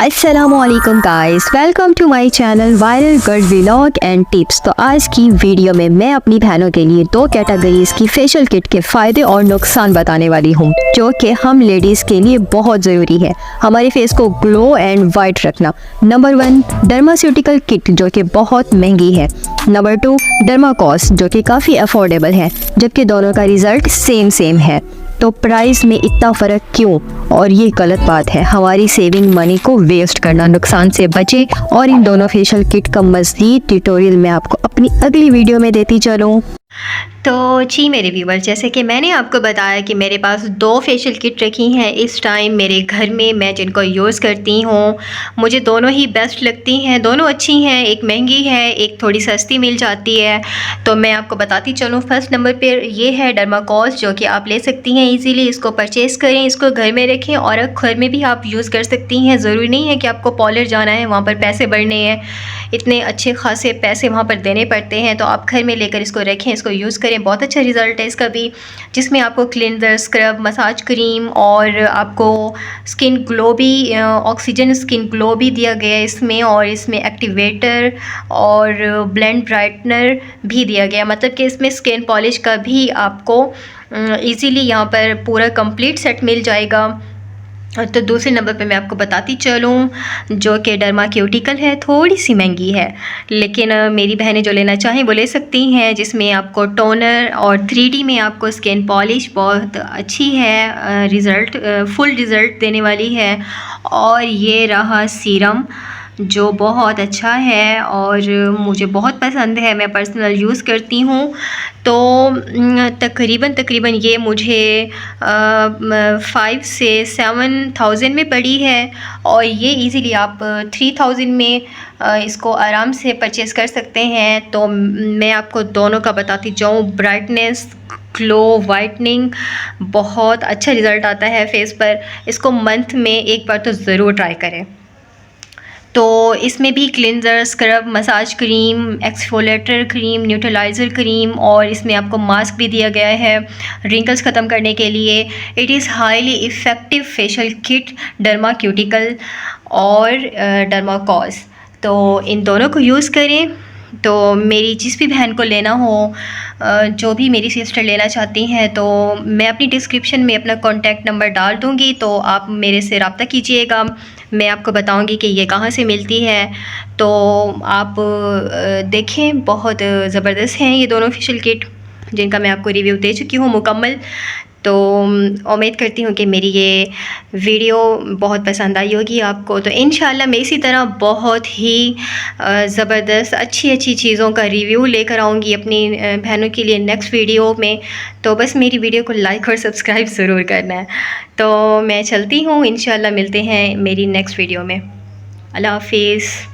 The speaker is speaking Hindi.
अस्सलामुअलैकुम guys, welcome to my channel viral girl vlog and tips. तो आज की वीडियो में मैं अपनी बहनों के लिए दो कैटेगरीज की फेशियल किट के फ़ायदे और नुकसान बताने वाली हूँ, जो कि हम लेडीज़ के लिए बहुत ज़रूरी है हमारे फेस को ग्लो एंड वाइट रखना। नंबर 1 डर्मास्यूटिकल किट, जो कि बहुत महंगी है। नंबर 2 डर्माकॉस, जो कि काफ़ी अफोर्डेबल है, जबकि दोनों का रिज़ल्ट सेम है। तो प्राइस में इतना फ़र्क क्यों? और ये गलत बात है, हमारी सेविंग मनी को वेस्ट करना। नुकसान से बचे और इन दोनों फेशियल किट का मज़ीद ट्यूटोरियल मैं आपको अपनी अगली वीडियो में देती चलूँ। तो जी मेरे व्यूवर, जैसे कि मैंने आपको बताया कि मेरे पास दो फेशियल किट रखी हैं इस टाइम मेरे घर में, मैं जिनको यूज़ करती हूँ। मुझे दोनों ही बेस्ट लगती हैं, दोनों अच्छी हैं। एक महंगी है, एक थोड़ी सस्ती मिल जाती है। तो मैं आपको बताती चलूँ। फर्स्ट नंबर पर ये है डर्माकॉस, जो कि आप ले सकती हैं इजीली। इसको परचेज़ करें, इसको घर में रखें और घर में भी आप यूज़ कर सकती हैं। ज़रूरी नहीं है कि आपको पार्लर जाना है, वहाँ पर पैसे भरने हैं, इतने अच्छे खासे पैसे वहाँ पर देने पड़ते हैं। तो आप घर में लेकर इसको रखें, इसको यूज़ करें। बहुत अच्छा रिज़ल्ट है इसका भी, जिसमें आपको क्लिनजर, स्क्रब, मसाज क्रीम और आपको स्किन ग्लो भी, ऑक्सीजन स्किन ग्लो भी दिया गया है इसमें। और इसमें एक्टिवेटर और ब्लेंड ब्राइटनर भी दिया गया, मतलब कि इसमें स्किन पॉलिश का भी आपको इजीली यहाँ पर पूरा कंप्लीट सेट मिल जाएगा। तो दूसरे नंबर पे मैं आपको बताती चलूँ, जो कि डर्माक्यूटिकल है। थोड़ी सी महंगी है, लेकिन मेरी बहनें जो लेना चाहें वो ले सकती हैं, जिसमें आपको टोनर और 3D में आपको स्किन पॉलिश बहुत अच्छी है, रिज़ल्ट फुल रिज़ल्ट देने वाली है। और ये रहा सीरम, जो बहुत अच्छा है और मुझे बहुत पसंद है, मैं पर्सनल यूज़ करती हूँ। तो तकरीबन ये मुझे 5 से 7,000 में पड़ी है। और ये इजीली आप 3,000 में इसको आराम से परचेज़ कर सकते हैं। तो मैं आपको दोनों का बताती जाऊँ। ब्राइटनेस, ग्लो, वाइटनिंग, बहुत अच्छा रिज़ल्ट आता है फेस पर। इसको मंथ में एक बार तो ज़रूर ट्राई करें। तो इसमें भी cleanser, scrub, massage cream, exfoliator cream, neutraliser cream और इसमें आपको मास्क भी दिया गया है रिंकल्स ख़त्म करने के लिए। It is highly effective facial kit dermaceutical और डर्माकॉस। तो इन दोनों को यूज़ करें। तो मेरी जिस भी बहन को लेना हो, जो भी मेरी सिस्टर लेना चाहती हैं, तो मैं अपनी डिस्क्रिप्शन में अपना कॉन्टैक्ट नंबर डाल दूँगी, तो आप मेरे से रब्ता कीजिएगा। मैं आपको बताऊँगी कि ये कहाँ से मिलती है। तो आप देखें, बहुत ज़बरदस्त हैं ये दोनों फेशियल किट, जिनका मैं आपको रिव्यू दे चुकी हूँ मुकम्मल। तो उम्मीद करती हूँ कि मेरी ये वीडियो बहुत पसंद आई होगी आपको। तो इंशाल्लाह मैं इसी तरह बहुत ही ज़बरदस्त अच्छी चीज़ों का रिव्यू लेकर आऊँगी अपनी बहनों के लिए नेक्स्ट वीडियो में। तो बस मेरी वीडियो को लाइक और सब्सक्राइब ज़रूर करना है। तो मैं चलती हूँ, इंशाल्लाह मिलते हैं मेरी नेक्स्ट वीडियो में। अल्लाह हाफ़िज़।